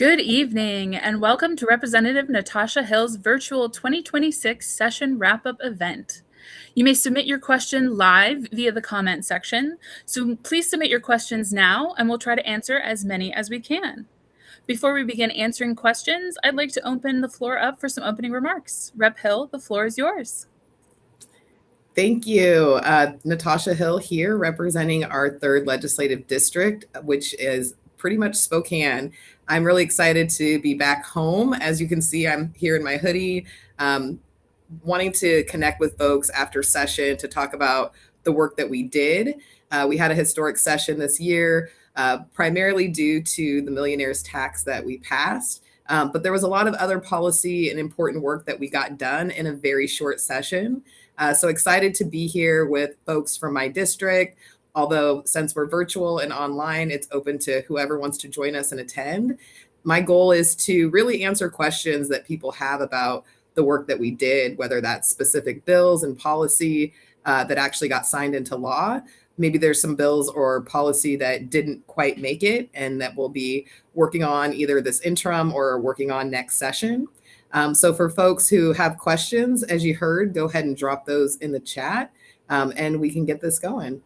Good evening, and welcome to Representative Natasha Hill's virtual 2026 session wrap-up event. You may submit your question live via the comment section, so please submit your questions now, and we'll try to answer as many as we can. Before we begin answering questions, I'd like to open the floor up for some opening remarks. Rep. Hill, the floor is yours. Thank you. Natasha Hill here, representing our 3rd Legislative District, which is pretty much Spokane. I'm really excited to be back home. As you can see, I'm here in my hoodie, wanting to connect with folks after session to talk about the work that we did. We had a historic session this year, primarily due to the millionaire's tax that we passed. But there was a lot of other policy and important work that we got done in a very short session. So excited to be here with folks from my district. Although since we're virtual and online, it's open to whoever wants to join us and attend. My goal is to really answer questions that people have about the work that we did, whether that's specific bills and policy that actually got signed into law. Maybe there's some bills or policy that didn't quite make it and that we'll be working on either this interim or working on next session. So for folks who have questions, as you heard, go ahead and drop those in the chat and we can get this going.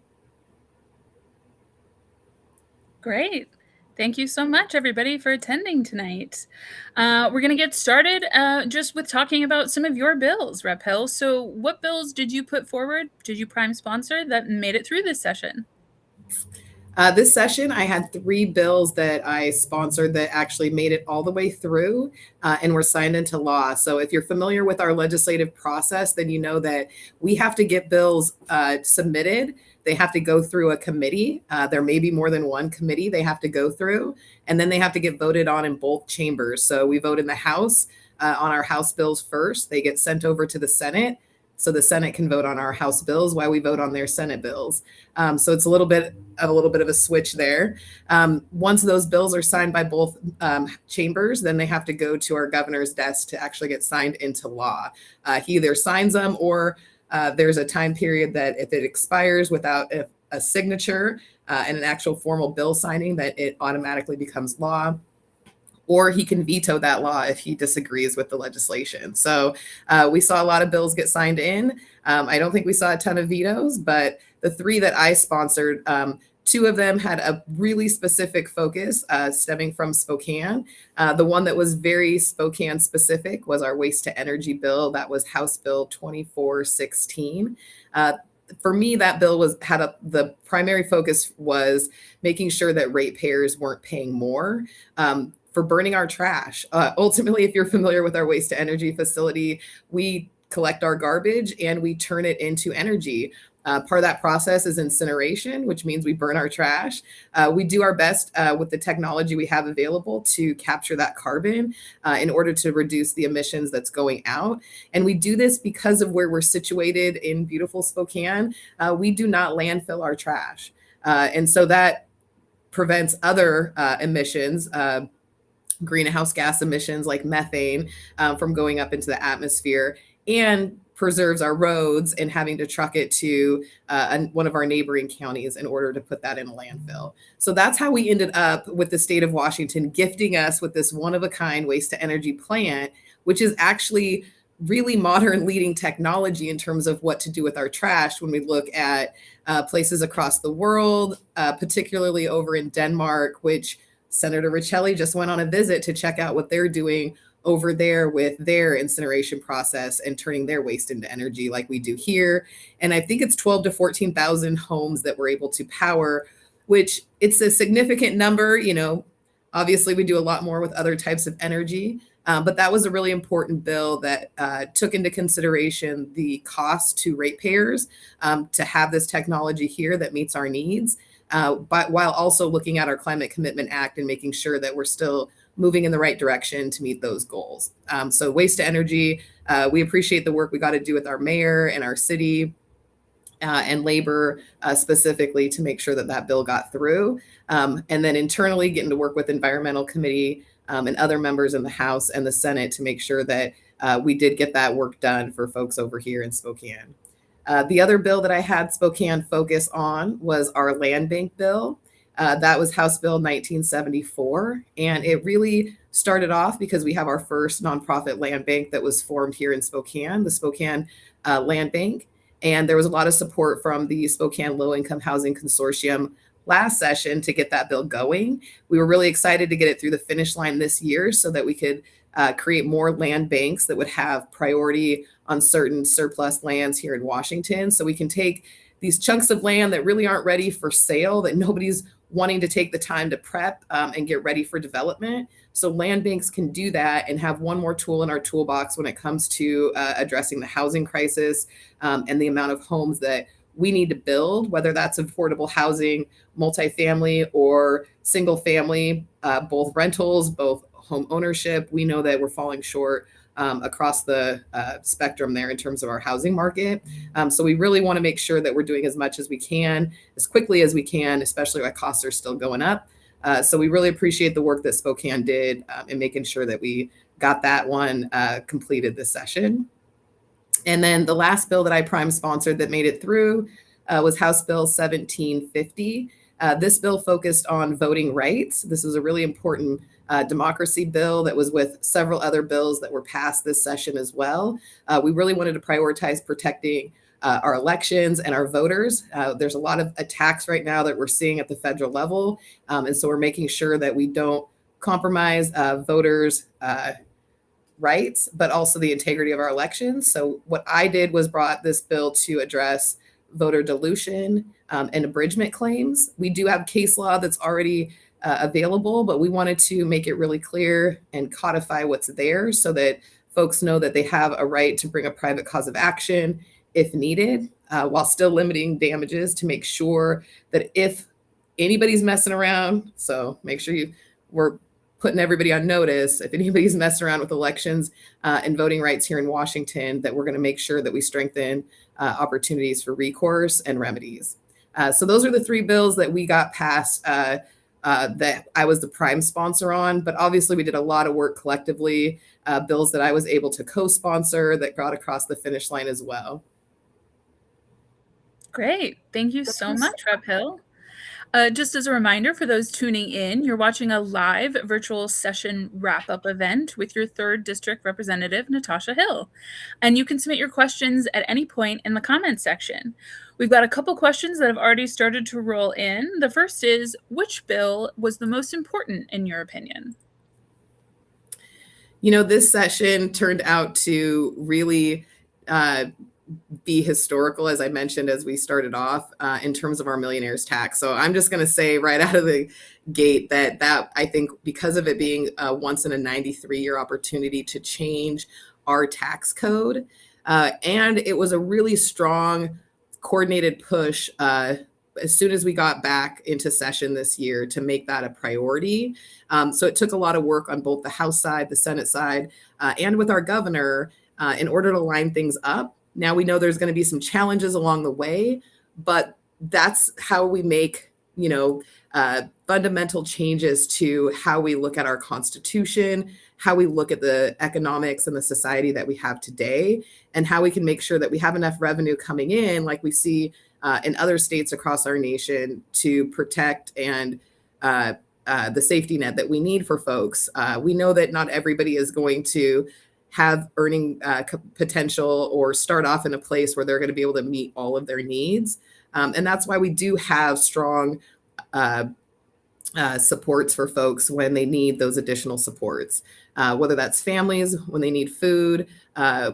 Great. Thank you so much, everybody, for attending tonight. We're going to get started just with talking about some of your bills, Rep. Hill. So what bills did you put forward, did you prime sponsor, that made it through this session? This session, I had 3 bills that I sponsored that actually made it all the way through and were signed into law. So if you're familiar with our legislative process, then you know that we have to get bills submitted. They have to go through a committee. There may be more than one committee they have to go through, and then they have to get voted on in both chambers. So we vote in the House on our House bills first. They get sent over to the Senate, so the Senate can vote on our House bills while we vote on their Senate bills. So it's a little bit of a switch there. Once those bills are signed by both chambers, then they have to go to our governor's desk to actually get signed into law. He either signs them or there's a time period that if it expires without a signature and an actual formal bill signing, that it automatically becomes law. Or he can veto that law if he disagrees with the legislation. So we saw a lot of bills get signed in. I don't think we saw a ton of vetoes, but the 3 that I sponsored, 2 of them had a really specific focus stemming from Spokane. The one that was very Spokane specific was our waste to energy bill. That was House Bill 2416. For me, that bill the primary focus was making sure that ratepayers weren't paying more for burning our trash. Ultimately, if you're familiar with our waste to energy facility, we collect our garbage and we turn it into energy. Part of that process is incineration, which means we burn our trash. We do our best with the technology we have available to capture that carbon in order to reduce the emissions that's going out. And we do this because of where we're situated in beautiful Spokane. We do not landfill our trash. And so that prevents other emissions, greenhouse gas emissions like methane from going up into the atmosphere, and preserves our roads and having to truck it to one of our neighboring counties in order to put that in a landfill. So that's how we ended up with the state of Washington gifting us with this one-of-a-kind waste to energy plant, which is actually really modern leading technology in terms of what to do with our trash when we look at places across the world, particularly over in Denmark, which Senator Richelli just went on a visit to check out what they're doing over there with their incineration process and turning their waste into energy like we do here. And I think it's 12 to 14,000 homes that we're able to power, which it's a significant number. You know, obviously we do a lot more with other types of energy, but that was a really important bill that took into consideration the cost to ratepayers to have this technology here that meets our needs. But while also looking at our Climate Commitment Act and making sure that we're still moving in the right direction to meet those goals. So waste to energy, we appreciate the work we got to do with our mayor and our city and labor specifically to make sure that that bill got through. And then internally getting to work with environmental committee and other members in the House and the Senate to make sure that we did get that work done for folks over here in Spokane. The other bill that I had Spokane focus on was our land bank bill. That was House Bill 1974. And it really started off because we have our first nonprofit land bank that was formed here in Spokane, the Spokane Land Bank. And there was a lot of support from the Spokane Low Income Housing Consortium last session to get that bill going. We were really excited to get it through the finish line this year so that we could create more land banks that would have priority on certain surplus lands here in Washington. So we can take these chunks of land that really aren't ready for sale, that nobody's wanting to take the time to prep and get ready for development. So land banks can do that and have one more tool in our toolbox when it comes to addressing the housing crisis and the amount of homes that we need to build, whether that's affordable housing, multifamily, or single family, both rentals, both home ownership. We know that we're falling short across the spectrum there in terms of our housing market. So we really want to make sure that we're doing as much as we can, as quickly as we can, especially while costs are still going up. So we really appreciate the work that Spokane did in making sure that we got that one completed this session. And then the last bill that I prime sponsored that made it through was House Bill 1750. This bill focused on voting rights. This was a really important democracy bill that was with several other bills that were passed this session as well. We really wanted to prioritize protecting our elections and our voters. There's a lot of attacks right now that we're seeing at the federal level. And so we're making sure that we don't compromise voters' rights, but also the integrity of our elections. So what I did was brought this bill to address voter dilution and abridgment claims. We do have case law that's already available, but we wanted to make it really clear and codify what's there so that folks know that they have a right to bring a private cause of action if needed, while still limiting damages to make sure that if anybody's messing around, so make sure we're putting everybody on notice, if anybody's messing around with elections and voting rights here in Washington, that we're going to make sure that we strengthen opportunities for recourse and remedies. So those are the three bills that we got passed that I was the prime sponsor on, but obviously we did a lot of work collectively, bills that I was able to co-sponsor that got across the finish line as well. Great. Thank you so much, Rep. Hill. Just as a reminder for those tuning in, you're watching a live virtual session wrap-up event with your 3rd District Representative, Natasha Hill. And you can submit your questions at any point in the comments section. We've got a couple questions that have already started to roll in. The first is, which bill was the most important in your opinion? You know, this session turned out to really be historical, as I mentioned, as we started off in terms of our millionaires tax. So I'm just going to say right out of the gate that I think because of it being a once in a 93-year opportunity to change our tax code, and it was a really strong coordinated push as soon as we got back into session this year to make that a priority. So it took a lot of work on both the House side, the Senate side, and with our governor in order to line things up. Now we know there's going to be some challenges along the way, but that's how we make, fundamental changes to how we look at our Constitution, how we look at the economics and the society that we have today, and how we can make sure that we have enough revenue coming in, like we see in other states across our nation, to protect and the safety net that we need for folks. We know that not everybody is going to have earning potential or start off in a place where they're going to be able to meet all of their needs. And that's why we do have strong supports for folks when they need those additional supports, whether that's families, when they need food,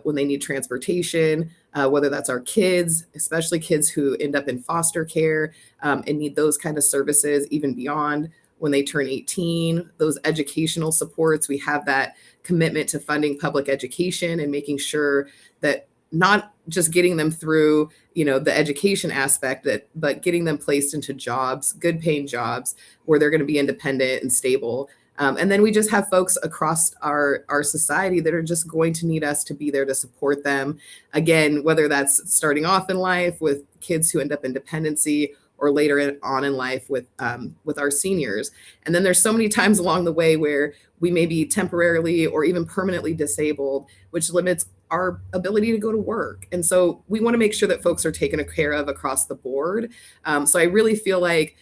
when they need transportation, whether that's our kids, especially kids who end up in foster care and need those kind of services even beyond when they turn 18, those educational supports. We have that commitment to funding public education and making sure that not just getting them through, the education aspect, but getting them placed into jobs, good paying jobs where they're going to be independent and stable. And then we just have folks across our society that are just going to need us to be there to support them. Again, whether that's starting off in life with kids who end up in dependency or later on in life with our seniors. And then there's so many times along the way where we may be temporarily or even permanently disabled, which limits our ability to go to work. And so we want to make sure that folks are taken care of across the board. So I really feel like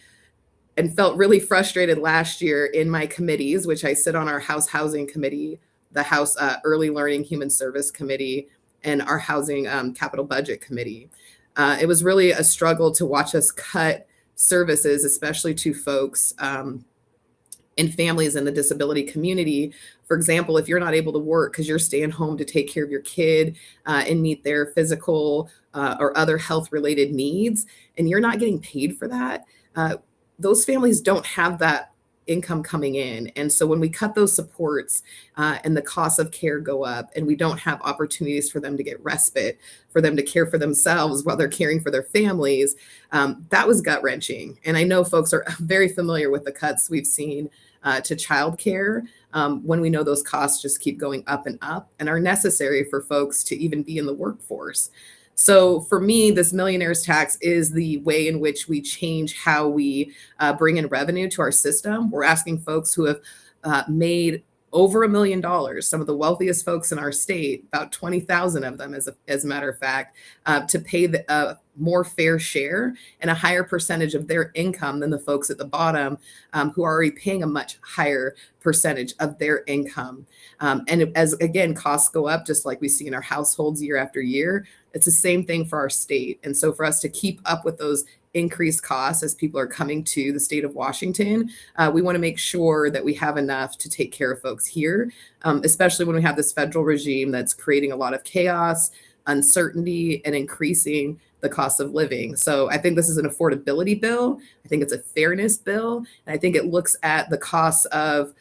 and felt really frustrated last year in my committees, which I sit on our House Housing Committee, the House Early Learning Human Service Committee, and our Housing Capital Budget Committee. It was really a struggle to watch us cut services, especially to folks and families in the disability community. For example, if you're not able to work because you're staying home to take care of your kid and meet their physical or other health related needs, and you're not getting paid for that, those families don't have that income coming in. And so when we cut those supports and the costs of care go up, and we don't have opportunities for them to get respite, for them to care for themselves while they're caring for their families, that was gut wrenching. And I know folks are very familiar with the cuts we've seen to childcare when we know those costs just keep going up and are necessary for folks to even be in the workforce. So for me, this millionaire's tax is the way in which we change how we bring in revenue to our system. We're asking folks who have made over $1 million, some of the wealthiest folks in our state, about 20,000 of them, as a matter of fact, to pay the more fair share and a higher percentage of their income than the folks at the bottom who are already paying a much higher percentage of their income. And as, again, costs go up, just like we see in our households year after year, it's the same thing for our state. And so for us to keep up with those increased costs as people are coming to the state of Washington, we want to make sure that we have enough to take care of folks here, especially when we have this federal regime that's creating a lot of chaos, uncertainty, and increasing the cost of living. So I think this is an affordability bill. I think it's a fairness bill. And I think it looks at the costs of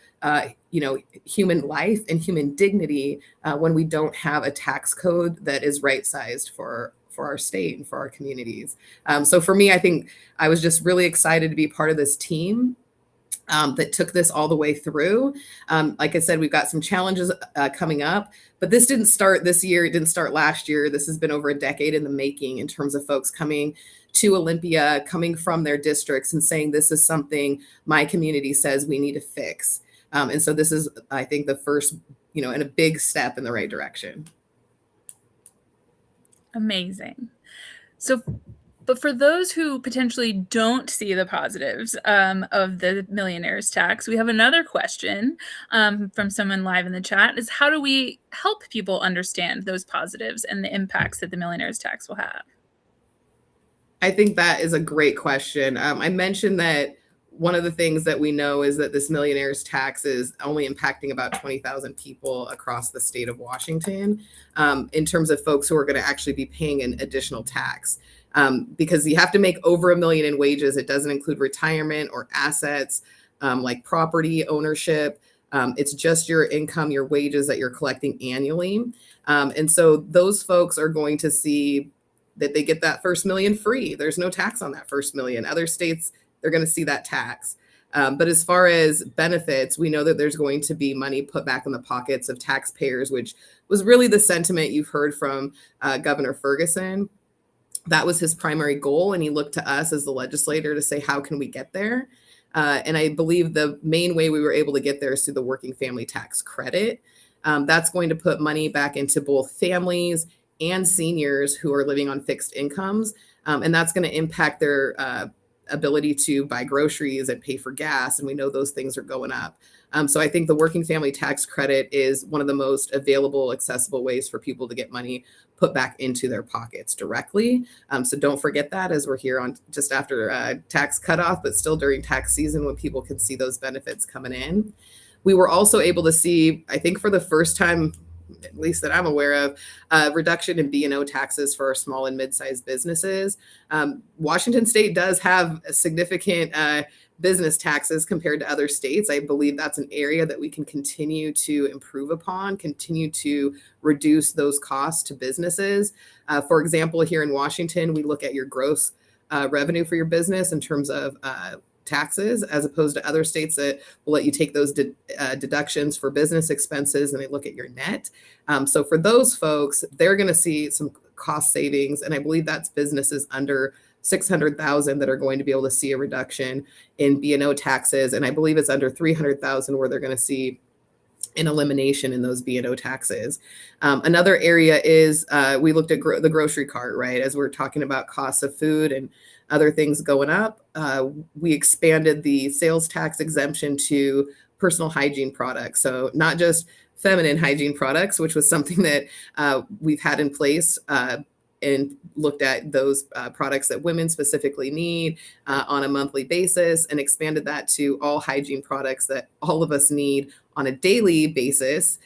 human life and human dignity when we don't have a tax code that is right-sized for our state and for our communities. So for me, I think I was just really excited to be part of this team that took this all the way through. Like I said, we've got some challenges coming up, but this didn't start this year. It didn't start last year. This has been over a decade in the making in terms of folks coming to Olympia, coming from their districts and saying, this is something my community says we need to fix. And so this is, I think, the first, and a big step in the right direction. Amazing. So, but for those who potentially don't see the positives of the millionaire's tax, we have another question from someone live in the chat is, how do we help people understand those positives and the impacts that the millionaire's tax will have? I think that is a great question. I mentioned that one of the things that we know is that this millionaire's tax is only impacting about 20,000 people across the state of Washington in terms of folks who are going to actually be paying an additional tax. Because you have to make over $1 million in wages. It doesn't include retirement or assets like property ownership. It's just your income, your wages that you're collecting annually. And so those folks are going to see that they get that first $1 million free. There's no tax on that first $1 million. Other states, they're going to see that tax. But as far as benefits, we know that there's going to be money put back in the pockets of taxpayers, which was really the sentiment you've heard from Governor Ferguson. That was his primary goal. And he looked to us as the legislator to say, how can we get there? And I believe the main way we were able to get there is through the working family tax credit. That's going to put money back into both families and seniors who are living on fixed incomes. And that's going to impact their ability to buy groceries and pay for gas. And we know those things are going up. So I think the working family tax credit is one of the most available, accessible ways for people to get money put back into their pockets directly. So don't forget that as we're here on just after tax cutoff, but still during tax season when people can see those benefits coming in. We were also able to see, I think for the first time, at least that I'm aware of, reduction in B&O taxes for our small and mid-sized businesses. Washington State does have a significant business taxes compared to other states. I believe that's an area that we can continue to improve upon, continue to reduce those costs to businesses. For example, here in Washington, we look at your gross revenue for your business in terms of taxes, as opposed to other states that will let you take those deductions for business expenses and they look at your net. So for those folks, they're going to see some cost savings. And I believe that's businesses under 600,000 that are going to be able to see a reduction in B&O taxes. And I believe it's under 300,000 where they're going to see an elimination in those B&O taxes. Another area is we looked at the grocery cart, right? As we're talking about costs of food and other things going up, we expanded the sales tax exemption to personal hygiene products. So not just feminine hygiene products, which was something that we've had in place and looked at those products that women specifically need on a monthly basis, and expanded that to all hygiene products that all of us need on a daily basis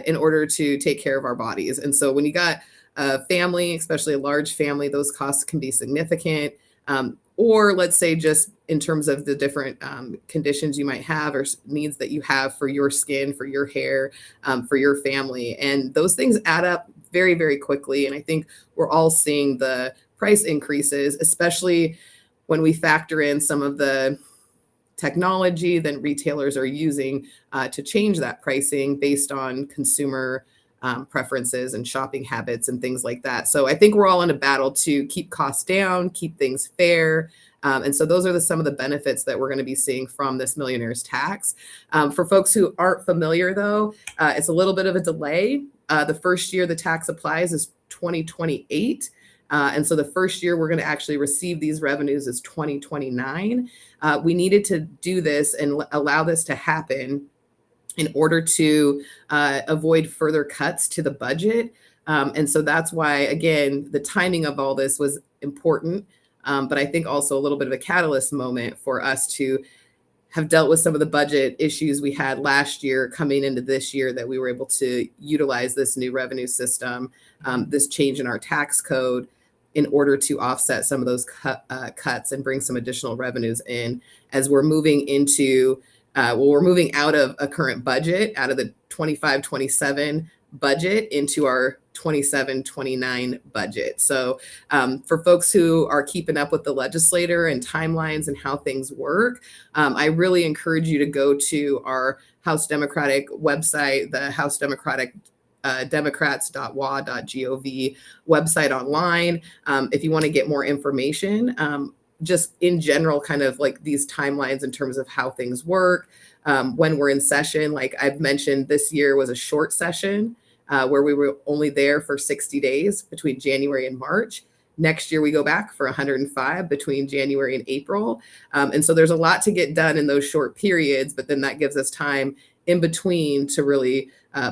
in order to take care of our bodies. And so when you got a family, especially a large family, those costs can be significant. Or let's say just in terms of the different conditions you might have or needs that you have for your skin, for your hair, for your family. And those things add up very, very quickly. And I think we're all seeing the price increases, especially when we factor in some of the technology that retailers are using to change that pricing based on consumer preferences and shopping habits and things like that. So I think we're all in a battle to keep costs down, keep things fair. And so those are some of the benefits that we're going to be seeing from this millionaire's tax. For folks who aren't familiar, though, it's a little bit of a delay. The first year the tax applies is 2028. And so the first year we're going to actually receive these revenues is 2029. We needed to do this and allow this to happen in order to avoid further cuts to the budget. And so that's why, again, the timing of all this was important, but I think also a little bit of a catalyst moment for us to have dealt with some of the budget issues we had last year coming into this year, that we were able to utilize this new revenue system, this change in our tax code, in order to offset some of those cuts and bring some additional revenues in as we're moving into we're moving out of a current budget, out of the 25-27 budget into our 27-29 budget. So for folks who are keeping up with the legislator and timelines and how things work, I really encourage you to go to our House Democratic website, the House Democratic democrats.wa.gov website online. If you want to get more information, just in general, kind of like these timelines in terms of how things work, when we're in session. Like I've mentioned, this year was a short session where we were only there for 60 days between January and March. Next year, we go back for 105 between January and April. And so there's a lot to get done in those short periods, but then that gives us time in between to really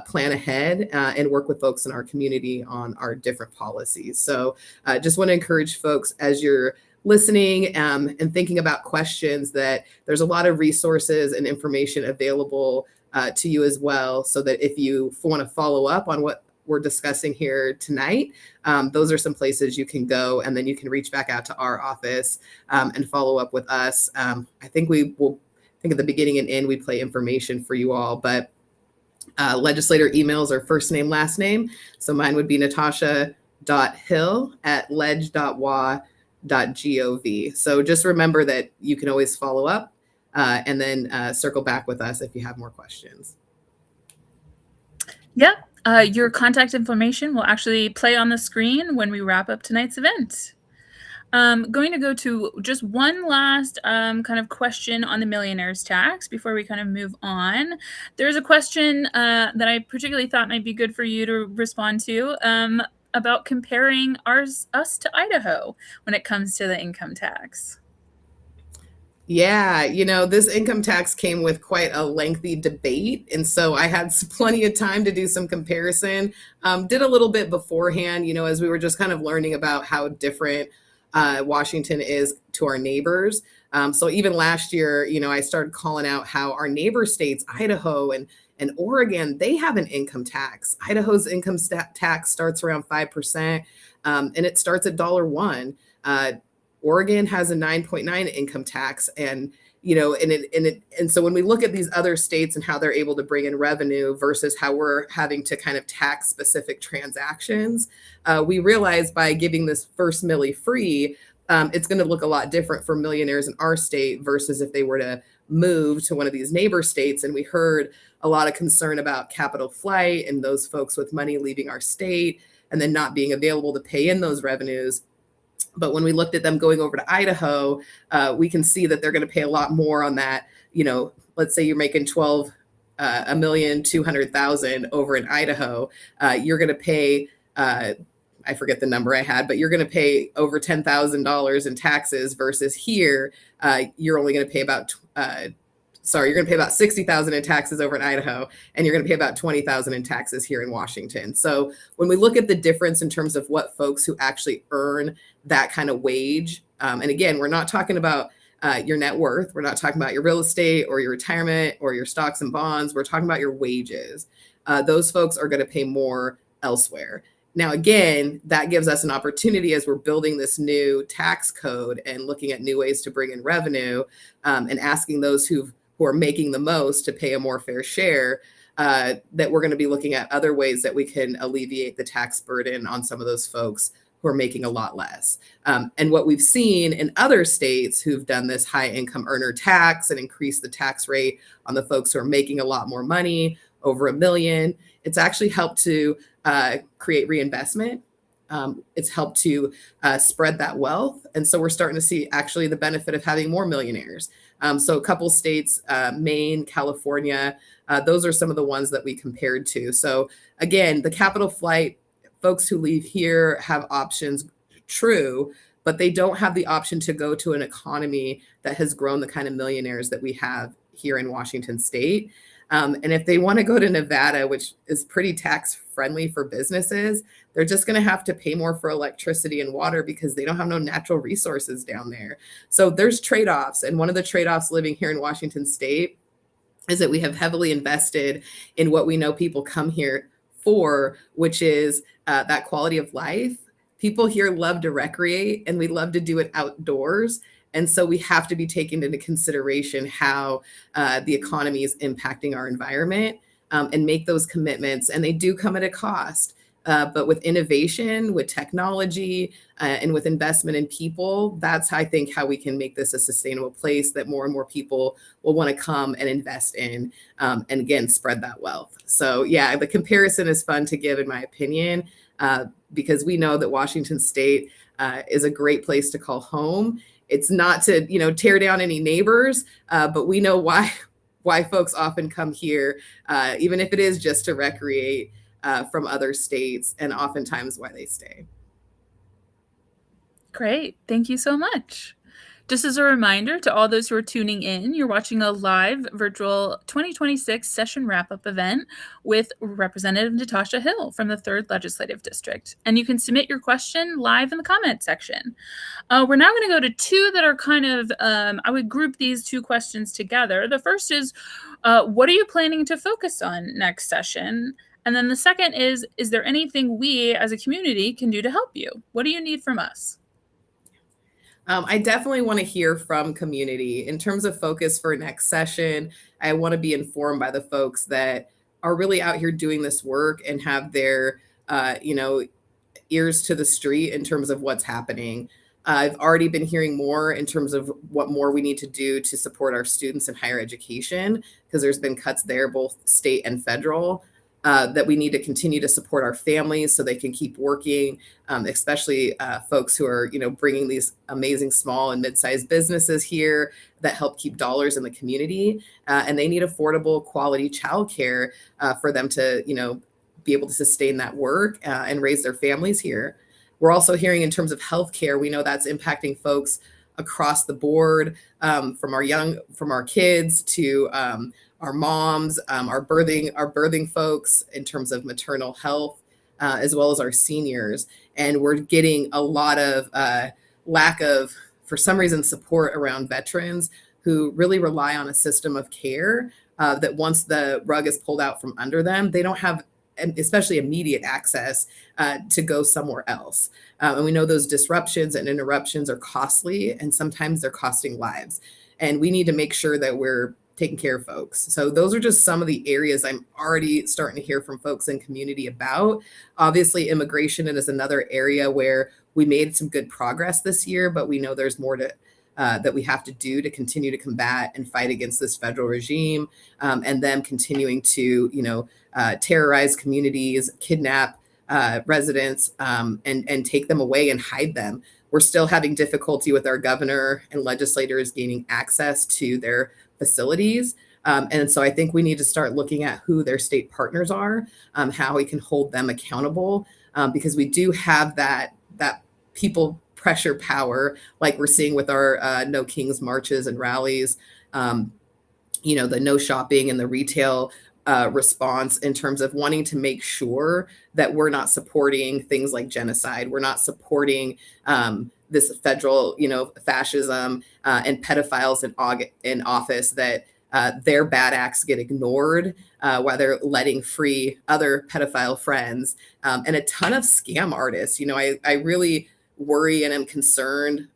plan ahead and work with folks in our community on our different policies. So just want to encourage folks, as you're listening and thinking about questions, that there's a lot of resources and information available to you as well, so that if you want to follow up on what we're discussing here tonight, those are some places you can go, and then you can reach back out to our office and follow up with us. I think we will, at the beginning and end, we play information for you all, but legislator emails are first name, last name. So mine would be natasha.hill@ledge.wa.gov. So just remember that you can always follow up and then circle back with us if you have more questions. Yeah, your contact information will actually play on the screen when we wrap up tonight's event. Going to go to just one last kind of question on the millionaire's tax before we kind of move on. There's a question that I particularly thought might be good for you to respond to about comparing us to Idaho when it comes to the income tax. Yeah, this income tax came with quite a lengthy debate. And so I had plenty of time to do some comparison. Did a little bit beforehand, as we were just kind of learning about how different Washington is to our neighbors. So even last year, I started calling out how our neighbor states, Idaho and Oregon, they have an income tax. Idaho's income tax starts around 5%, and it starts at $1. Oregon has a 9.9 income tax, and so when we look at these other states and how they're able to bring in revenue versus how we're having to kind of tax specific transactions, we realize by giving this first milli free, it's going to look a lot different for millionaires in our state versus if they were to move to one of these neighbor states. And we heard a lot of concern about capital flight and those folks with money leaving our state and then not being available to pay in those revenues. But when we looked at them going over to Idaho, we can see that they're going to pay a lot more on that. Let's say you're making $1,200,000 over in Idaho, you're going to pay, I I forget the number I had, but you're going to pay over $10,000 in taxes versus here, you're only going to pay about, you're going to pay about 60,000 in taxes over in Idaho, and you're going to pay about 20,000 in taxes here in Washington. So when we look at the difference in terms of what folks who actually earn that kind of wage, and again, we're not talking about your net worth. We're not talking about your real estate or your retirement or your stocks and bonds. We're talking about your wages. Those folks are going to pay more elsewhere. Now, again, that gives us an opportunity as we're building this new tax code and looking at new ways to bring in revenue, and asking those who are making the most to pay a more fair share, that we're going to be looking at other ways that we can alleviate the tax burden on some of those folks who are making a lot less. And what we've seen in other states who've done this high income earner tax and increased the tax rate on the folks who are making a lot more money, over $1 million, it's actually helped to create reinvestment. It's helped to spread that wealth. And so we're starting to see actually the benefit of having more millionaires. So a couple states, Maine, California, those are some of the ones that we compared to. So again, the capital flight, folks who leave here have options, true, but they don't have the option to go to an economy that has grown the kind of millionaires that we have here in Washington state. And if they want to go to Nevada, which is pretty tax friendly for businesses, they're just going to have to pay more for electricity and water because they don't have no natural resources down there. So there's trade-offs. And one of the trade-offs living here in Washington state is that we have heavily invested in what we know people come here for, which is that quality of life. People here love to recreate and we love to do it outdoors. And so we have to be taking into consideration how the economy is impacting our environment, and make those commitments. And they do come at a cost. But with innovation, with technology, and with investment in people, that's, I think, how we can make this a sustainable place that more and more people will want to come and invest in, and again, spread that wealth. So yeah, the comparison is fun to give, in my opinion, because we know that Washington state is a great place to call home. It's not to, tear down any neighbors, but we know why folks often come here, even if it is just to recreate, from other states, and oftentimes why they stay. Great. Thank you so much. Just as a reminder to all those who are tuning in, you're watching a live virtual 2026 session wrap-up event with Representative Natasha Hill from the 3rd Legislative District. And you can submit your question live in the comment section. We're now going to go to two that are kind of, I would group these two questions together. The first is, what are you planning to focus on next session? And then the second is there anything we as a community can do to help you? What do you need from us? I definitely want to hear from community. In terms of focus for next session, I want to be informed by the folks that are really out here doing this work and have their, ears to the street in terms of what's happening. I've already been hearing more in terms of what more we need to do to support our students in higher education, because there's been cuts there, both state and federal. That we need to continue to support our families so they can keep working, especially folks who are, bringing these amazing small and mid-sized businesses here that help keep dollars in the community. And they need affordable, quality childcare for them to, be able to sustain that work and raise their families here. We're also hearing in terms of healthcare, we know that's impacting folks across the board, from our kids to our moms, our birthing folks in terms of maternal health, as well as our seniors. And we're getting a lot of lack of, for some reason, support around veterans who really rely on a system of care that once the rug is pulled out from under them, they don't have, especially immediate access to go somewhere else. And we know those disruptions and interruptions are costly, and sometimes they're costing lives. And we need to make sure that we're taking care of folks. So those are just some of the areas I'm already starting to hear from folks in community about. Obviously, immigration is another area where we made some good progress this year, but we know there's more to that we have to do to continue to combat and fight against this federal regime, and them continuing to, terrorize communities, kidnap residents, and take them away and hide them. We're still having difficulty with our governor and legislators gaining access to their facilities. And so I think we need to start looking at who their state partners are, how we can hold them accountable, because we do have that people pressure power, like we're seeing with our No Kings marches and rallies, the no shopping and the retail response in terms of wanting to make sure that we're not supporting things like genocide. We're not supporting this federal, fascism and pedophiles in office, that their bad acts get ignored while they're letting free other pedophile friends and a ton of scam artists. I really worry and am concerned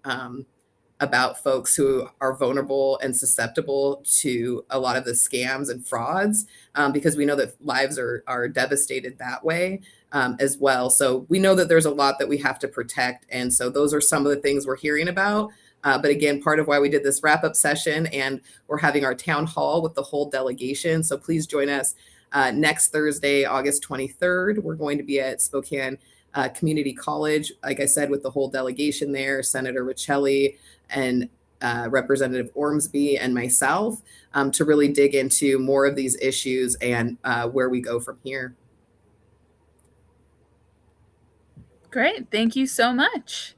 about folks who are vulnerable and susceptible to a lot of the scams and frauds, because we know that lives are devastated that way as well. So we know that there's a lot that we have to protect. And so those are some of the things we're hearing about. But again, part of why we did this wrap-up session, and we're having our town hall with the whole delegation. So please join us next Thursday, August 23rd. We're going to be at Spokane Community College, like I said, with the whole delegation there, Senator Riccelli and Representative Ormsby and myself, to really dig into more of these issues and where we go from here. Great. Thank you so much.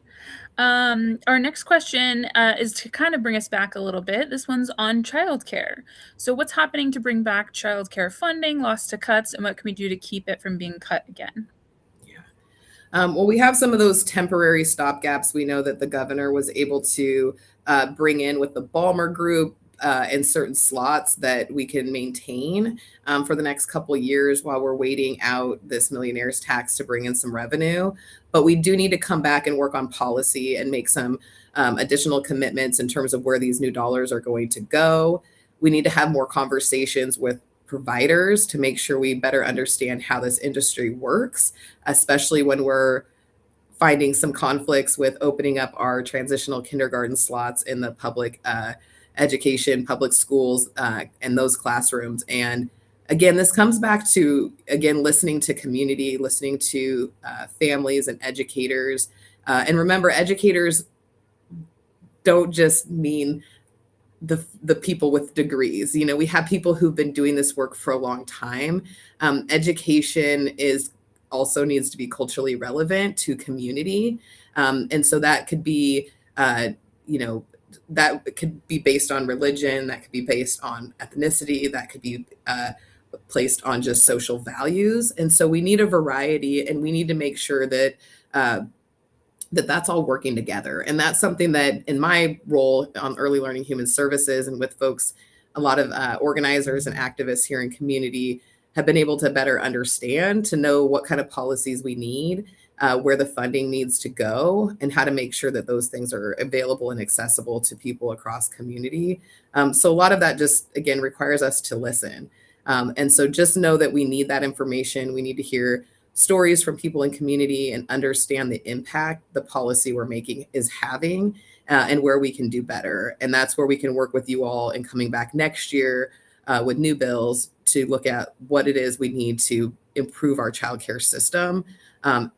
Our next question is to kind of bring us back a little bit. This one's on childcare. So what's happening to bring back childcare funding, lost to cuts, and what can we do to keep it from being cut again? Well, we have some of those temporary stopgaps. We know that the governor was able to bring in with the Balmer Group in certain slots that we can maintain for the next couple of years while we're waiting out this millionaire's tax to bring in some revenue. But we do need to come back and work on policy and make some additional commitments in terms of where these new dollars are going to go. We need to have more conversations with providers to make sure we better understand how this industry works, especially when we're finding some conflicts with opening up our transitional kindergarten slots in the public education, public schools, and those classrooms. And again, this comes back to, listening to community, listening to families and educators. And remember, educators don't just mean the people with degrees. We have people who've been doing this work for a long time. Education also needs to be culturally relevant to community. And so that could be, that could be based on religion, that could be based on ethnicity, that could be placed on just social values. And so we need a variety, and we need to make sure that that's all working together. And that's something that in my role on Early Learning Human Services and with folks, a lot of organizers and activists here in community have been able to better understand, to know what kind of policies we need, where the funding needs to go, and how to make sure that those things are available and accessible to people across community. So a lot of that just, again, requires us to listen. And so just know that we need that information. We need to hear stories from people in community and understand the impact the policy we're making is having, and where we can do better. And that's where we can work with you all in coming back next year with new bills to look at what it is we need to improve our childcare system. And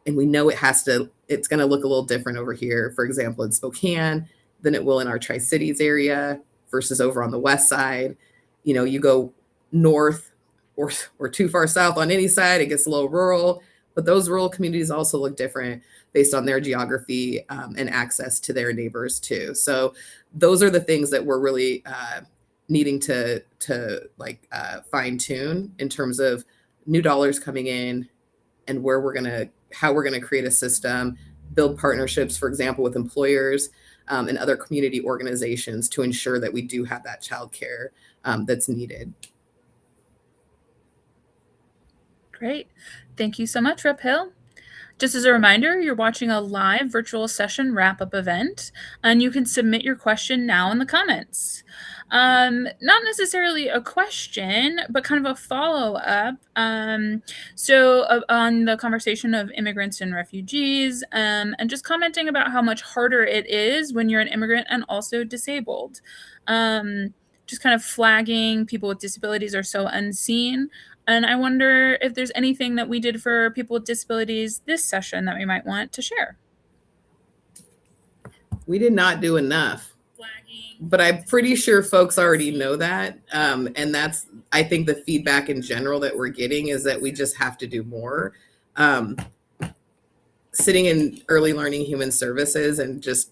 we know it's going to look a little different over here, for example, in Spokane, than it will in our Tri-Cities area versus over on the west side. You go north or too far south on any side, it gets a little rural, but those rural communities also look different based on their geography and access to their neighbors too. So those are the things that we're really needing to fine tune in terms of new dollars coming in, and how we're gonna create a system, build partnerships, for example, with employers and other community organizations to ensure that we do have that childcare that's needed. Great. Thank you so much, Rep. Hill. Just as a reminder, you're watching a live virtual session wrap-up event, and you can submit your question now in the comments. Not necessarily a question, but kind of a follow-up. So on the conversation of immigrants and refugees, and just commenting about how much harder it is when you're an immigrant and also disabled. Just kind of flagging people with disabilities are so unseen. And I wonder if there's anything that we did for people with disabilities this session that we might want to share. We did not do enough, but I'm pretty sure folks already know that. And that's, I think, the feedback in general that we're getting is that we just have to do more. Um, Sitting in early learning human services and just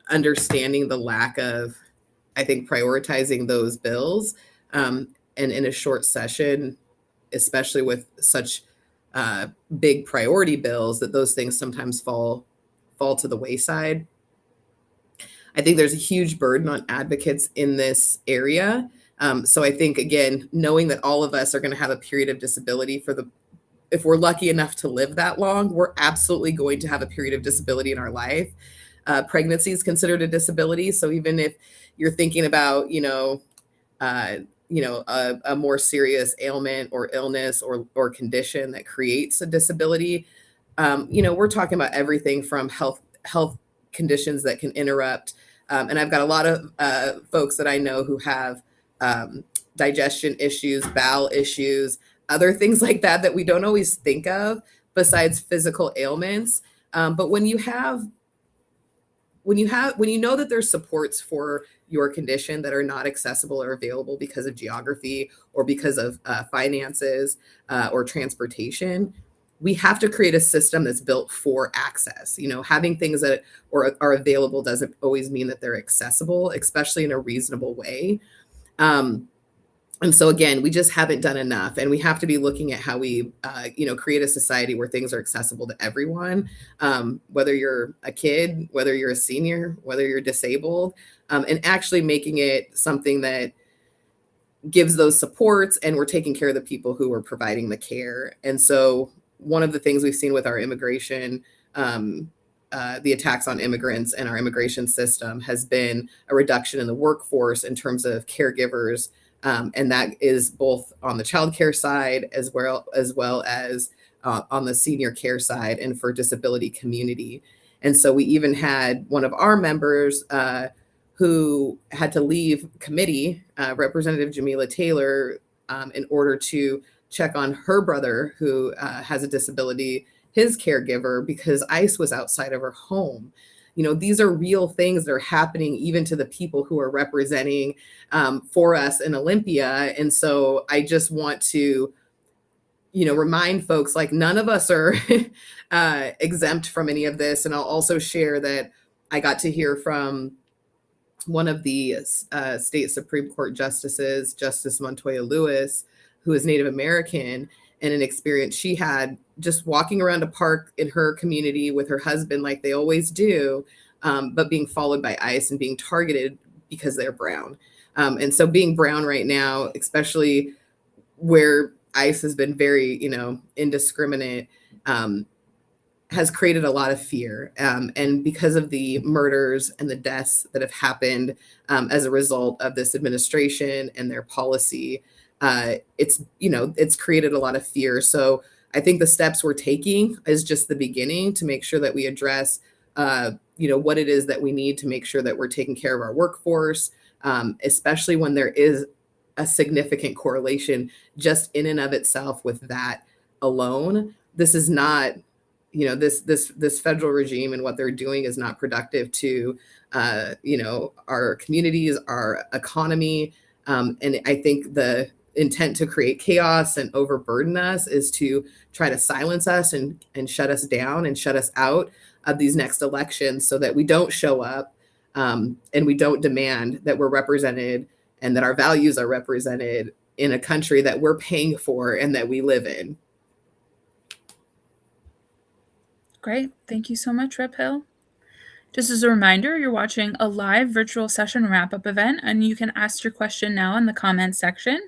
understanding the lack of, I think, prioritizing those bills, and in a short session, especially with such big priority bills, that those things sometimes fall to the wayside. I think there's a huge burden on advocates in this area. So I think, again, knowing that all of us are going to have a period of disability if we're lucky enough to live that long, we're absolutely going to have a period of disability in our life. Pregnancy is considered a disability. So even if you're thinking about, a more serious ailment or illness or condition that creates a disability, we're talking about everything from health conditions that can interrupt. And I've got a lot of folks that I know who have digestion issues, bowel issues, other things like that we don't always think of besides physical ailments. But when you know that there's supports for your condition that are not accessible or available because of geography or because of finances or transportation, we have to create a system that's built for access. Having things that are available doesn't always mean that they're accessible, especially in a reasonable way. And so again, we just haven't done enough, and we have to be looking at how we, create a society where things are accessible to everyone, whether you're a kid, whether you're a senior, whether you're disabled, and actually making it something that gives those supports, and we're taking care of the people who are providing the care. And so one of the things we've seen with our immigration, the attacks on immigrants and our immigration system, has been a reduction in the workforce in terms of caregivers. And that is both on the child care side as well as on the senior care side and for disability community. And so we even had one of our members who had to leave committee, Representative Jamila Taylor, in order to check on her brother who has a disability, his caregiver, because ICE was outside of her home. These are real things that are happening even to the people who are representing for us in Olympia. And so I just want to, remind folks, like, none of us are exempt from any of this. And I'll also share that I got to hear from one of the state Supreme Court justices, Justice Montoya Lewis, who is Native American, and an experience she had just walking around a park in her community with her husband, like they always do, but being followed by ICE and being targeted because they're brown. And so being brown right now, especially where ICE has been very, indiscriminate, has created a lot of fear. And because of the murders and the deaths that have happened as a result of this administration and their policy, it's created a lot of fear. So I think the steps we're taking is just the beginning to make sure that we address, what it is that we need to make sure that we're taking care of our workforce, especially when there is a significant correlation just in and of itself with that alone. This is not, this federal regime and what they're doing is not productive to, our communities, our economy. And I think the intent to create chaos and overburden us is to try to silence us and shut us down and shut us out of these next elections so that we don't show up, and we don't demand that we're represented and that our values are represented in a country that we're paying for and that we live in. Great. Thank you so much, Rep. Hill. Just as a reminder, you're watching a live virtual session wrap-up event, and you can ask your question now in the comments section.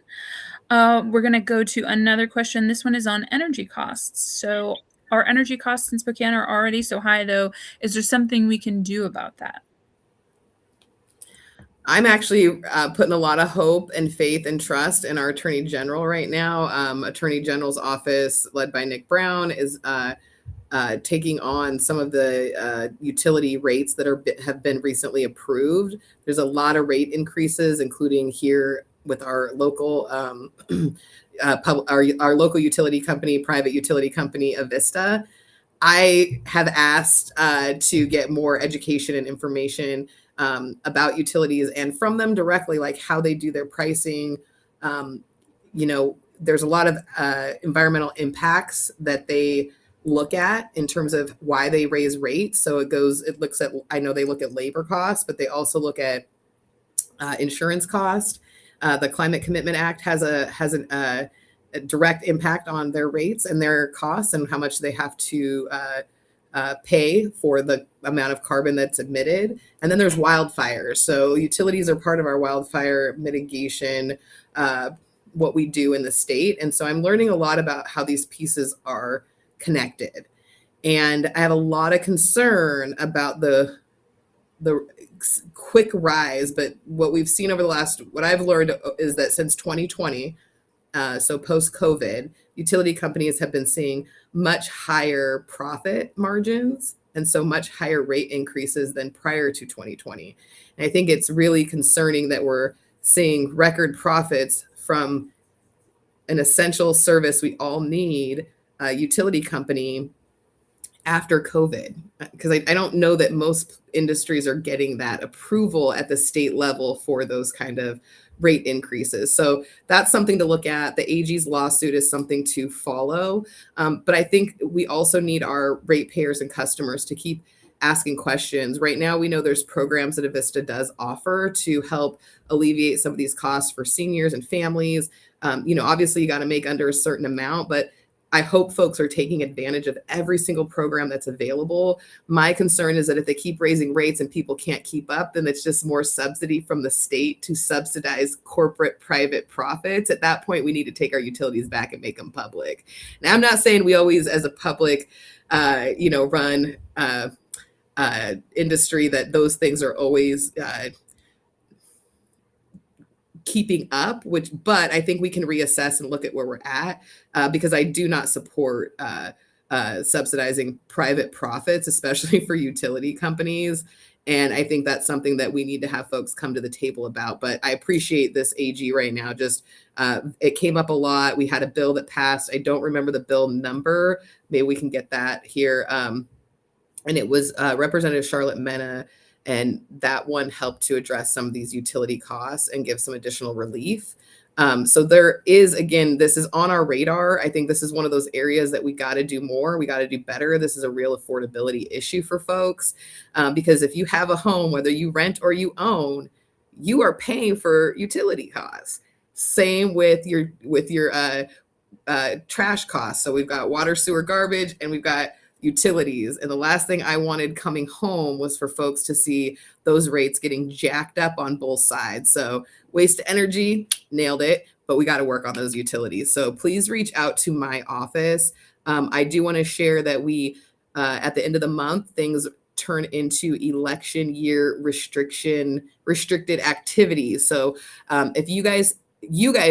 We're going to go to another question. This one is on energy costs. So our energy costs in Spokane are already so high, though. Is there something we can do about that? I'm actually putting a lot of hope and faith and trust in our Attorney General right now. Attorney General's office, led by Nick Brown, is taking on some of the utility rates that have been recently approved. There's a lot of rate increases, including here with our local our local utility company, private utility company, Avista. I have asked to get more education and information about utilities and from them directly, like how they do their pricing, there's a lot of environmental impacts that they look at in terms of why they raise rates. So it looks at, I know they look at labor costs, but they also look at insurance cost. The Climate Commitment Act has a direct impact on their rates and their costs and how much they have to pay for the amount of carbon that's emitted. And then there's wildfires. So utilities are part of our wildfire mitigation, what we do in the state. And so I'm learning a lot about how these pieces are connected. And I have a lot of concern about the quick rise, but what we've seen over what I've learned is that since 2020, so post-COVID, utility companies have been seeing much higher profit margins and so much higher rate increases than prior to 2020. And I think it's really concerning that we're seeing record profits from an essential service we all need, a utility company, after COVID, because I don't know that most industries are getting that approval at the state level for those kind of rate increases. So that's something to look at. The AG's lawsuit is something to follow. But I think we also need our ratepayers and customers to keep asking questions. Right now, we know there's programs that Avista does offer to help alleviate some of these costs for seniors and families. Obviously you got to make under a certain amount, but I hope folks are taking advantage of every single program that's available. My concern is that if they keep raising rates and people can't keep up, then it's just more subsidy from the state to subsidize corporate private profits. At that point, we need to take our utilities back and make them public. Now, I'm not saying we always, as a public, run industry, that those things are always keeping up, but I think we can reassess and look at where we're at, because I do not support subsidizing private profits, especially for utility companies. And I think that's something that we need to have folks come to the table about. But I appreciate this AG right now. Just it came up a lot. We had a bill that passed. I don't remember the bill number. Maybe we can get that here. And it was Representative Charlotte Mena. And that one helped to address some of these utility costs and give some additional relief. So there is, again, this is on our radar. I think this is one of those areas that we got to do more. We got to do better. This is a real affordability issue for folks, because if you have a home, whether you rent or you own, you are paying for utility costs. Same with your trash costs. So we've got water, sewer, garbage, and we've got utilities. And the last thing I wanted coming home was for folks to see those rates getting jacked up on both sides. So waste energy, nailed it, but we got to work on those utilities. So please reach out to my office. I do want to share that we, at the end of the month, things turn into election year restricted activities. So if you guys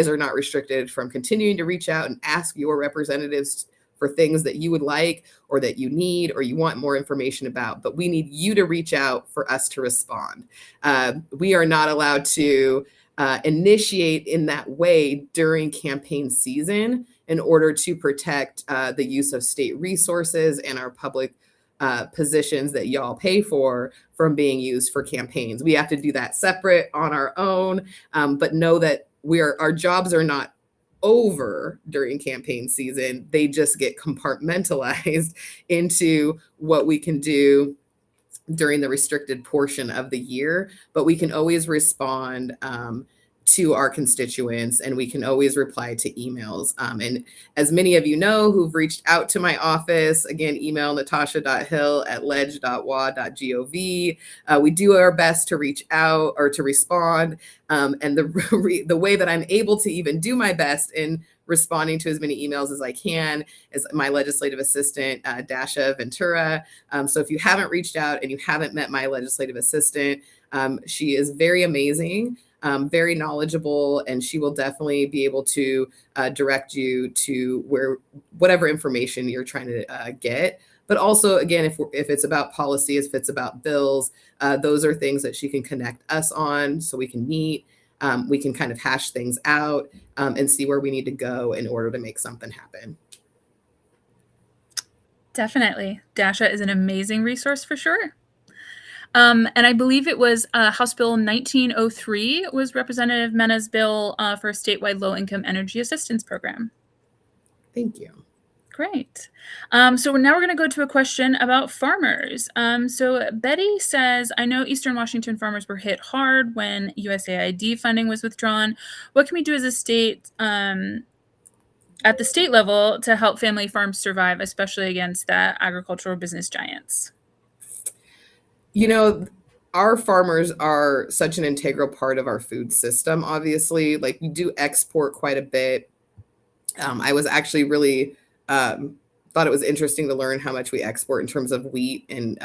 are not restricted from continuing to reach out and ask your representatives for things that you would like or that you need or you want more information about, but we need you to reach out for us to respond. We are not allowed to initiate in that way during campaign season in order to protect the use of state resources and our public positions that y'all pay for from being used for campaigns. We have to do that separate on our own, but know that our jobs are not over during campaign season. They just get compartmentalized into what we can do during the restricted portion of the year, but we can always respond to our constituents, and we can always reply to emails. And as many of you know who've reached out to my office, again, email natasha.hill@ledge.wa.gov. We do our best to reach out or to respond. And the way that I'm able to even do my best in responding to as many emails as I can is my legislative assistant, Dasha Ventura. So if you haven't reached out and you haven't met my legislative assistant, she is very amazing. Very knowledgeable, and she will definitely be able to direct you to whatever information you're trying to get. But also, again, if it's about policy, if it's about bills, those are things that she can connect us on so we can meet. We can kind of hash things out and see where we need to go in order to make something happen. Definitely. Dasha is an amazing resource for sure. And I believe it was House Bill 1903 was Representative Mena's bill for a statewide low-income energy assistance program. Thank you. Great. So now we're going to go to a question about farmers. So Betty says, I know Eastern Washington farmers were hit hard when USAID funding was withdrawn. What can we do as a state at the state level to help family farms survive, especially against the agricultural business giants? You know, our farmers are such an integral part of our food system, obviously. Like, we do export quite a bit. I was actually really thought it was interesting to learn how much we export in terms of wheat and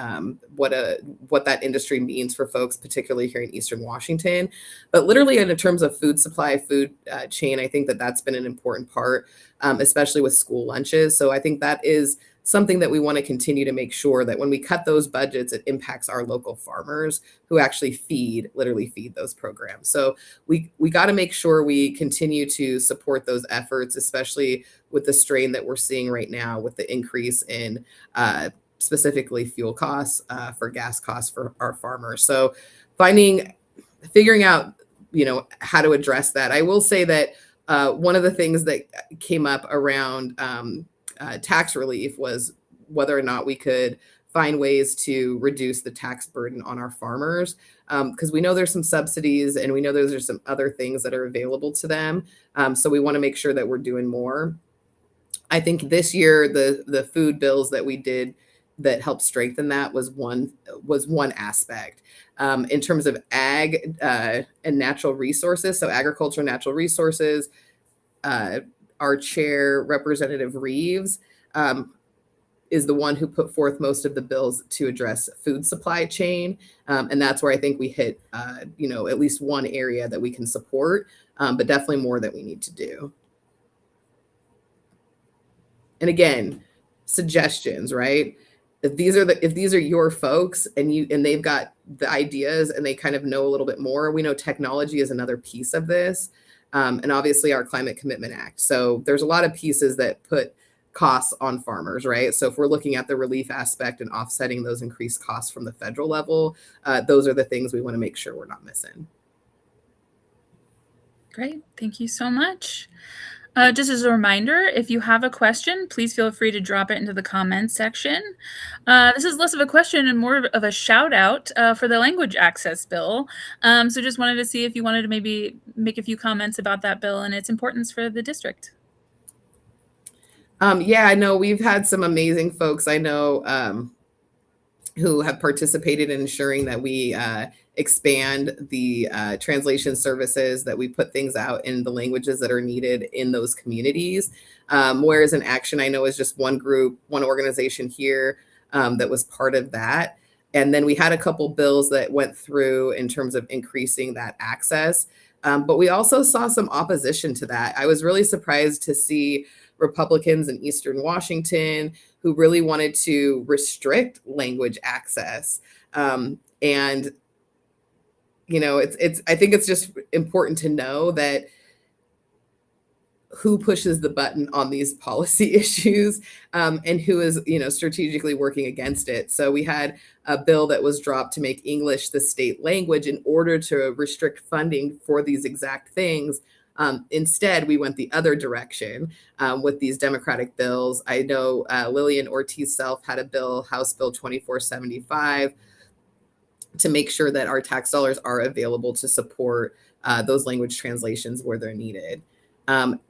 what that industry means for folks, particularly here in Eastern Washington. But literally, in terms of food supply, food chain, I think that that's been an important part, especially with school lunches. So I think that is something that we want to continue to make sure that when we cut those budgets, it impacts our local farmers who actually literally feed those programs. So we got to make sure we continue to support those efforts, especially with the strain that we're seeing right now with the increase in specifically fuel costs for gas costs for our farmers. So figuring out, how to address that. I will say that one of the things that came up around tax relief was whether or not we could find ways to reduce the tax burden on our farmers, because we know there's some subsidies and we know there's some other things that are available to them. So we want to make sure that we're doing more. I think this year the food bills that we did that helped strengthen that was one aspect. In terms of ag and natural resources, so agriculture, natural resources, our chair, Representative Reeves, is the one who put forth most of the bills to address food supply chain. And that's where I think we hit, at least one area that we can support, but definitely more that we need to do. And again, suggestions, right? If these are your folks and they've got the ideas and they kind of know a little bit more, we know technology is another piece of this. And obviously our Climate Commitment Act. So there's a lot of pieces that put costs on farmers, right? So if we're looking at the relief aspect and offsetting those increased costs from the federal level, those are the things we want to make sure we're not missing. Great. Thank you so much. Just as a reminder, if you have a question, please feel free to drop it into the comments section. This is less of a question and more of a shout out for the language access bill. So just wanted to see if you wanted to maybe make a few comments about that bill and its importance for the district. Yeah, I know we've had some amazing folks I know who have participated in ensuring that we expand the translation services, that we put things out in the languages that are needed in those communities. Whereas in Action, I know is just one group, one organization here that was part of that. And then we had a couple bills that went through in terms of increasing that access. But we also saw some opposition to that. I was really surprised to see Republicans in Eastern Washington who really wanted to restrict language access. And I think it's just important to know that who pushes the button on these policy issues and who is, strategically working against it. So we had a bill that was dropped to make English the state language in order to restrict funding for these exact things. Instead, we went the other direction with these Democratic bills. I know Lillian Ortiz Self had a bill, House Bill 2475, to make sure that our tax dollars are available to support those language translations where they're needed.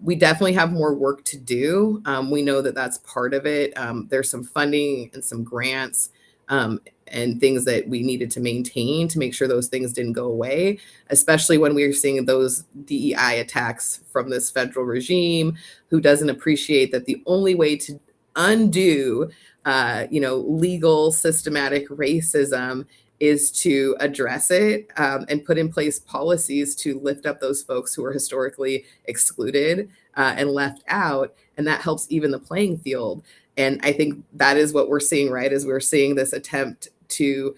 We definitely have more work to do. We know that that's part of it. There's some funding and some grants and things that we needed to maintain to make sure those things didn't go away, especially when we are seeing those DEI attacks from this federal regime who doesn't appreciate that the only way to undo, legal systematic racism is to address it and put in place policies to lift up those folks who are historically excluded and left out. And that helps even the playing field. And I think that is what we're seeing, right? Is we're seeing this attempt to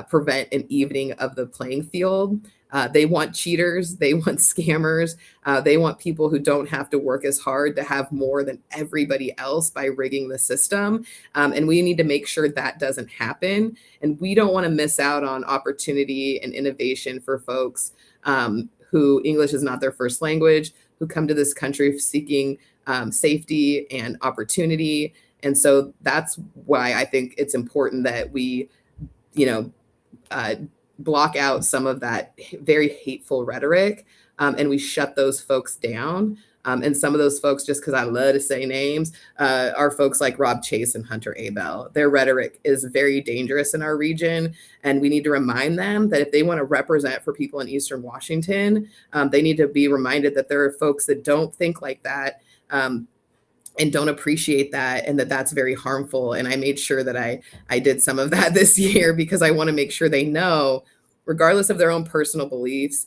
prevent an evening of the playing field. They want cheaters, they want scammers, they want people who don't have to work as hard to have more than everybody else by rigging the system. And we need to make sure that doesn't happen. And we don't want to miss out on opportunity and innovation for folks who English is not their first language, who come to this country seeking safety and opportunity. And so that's why I think it's important that we, block out some of that very hateful rhetoric, and we shut those folks down. And some of those folks, just because I love to say names, are folks like Rob Chase and Hunter Abel. Their rhetoric is very dangerous in our region, and we need to remind them that if they want to represent for people in Eastern Washington, they need to be reminded that there are folks that don't think like that, and don't appreciate that, and that's very harmful. And I made sure that I did some of that this year, because I want to make sure they know, regardless of their own personal beliefs,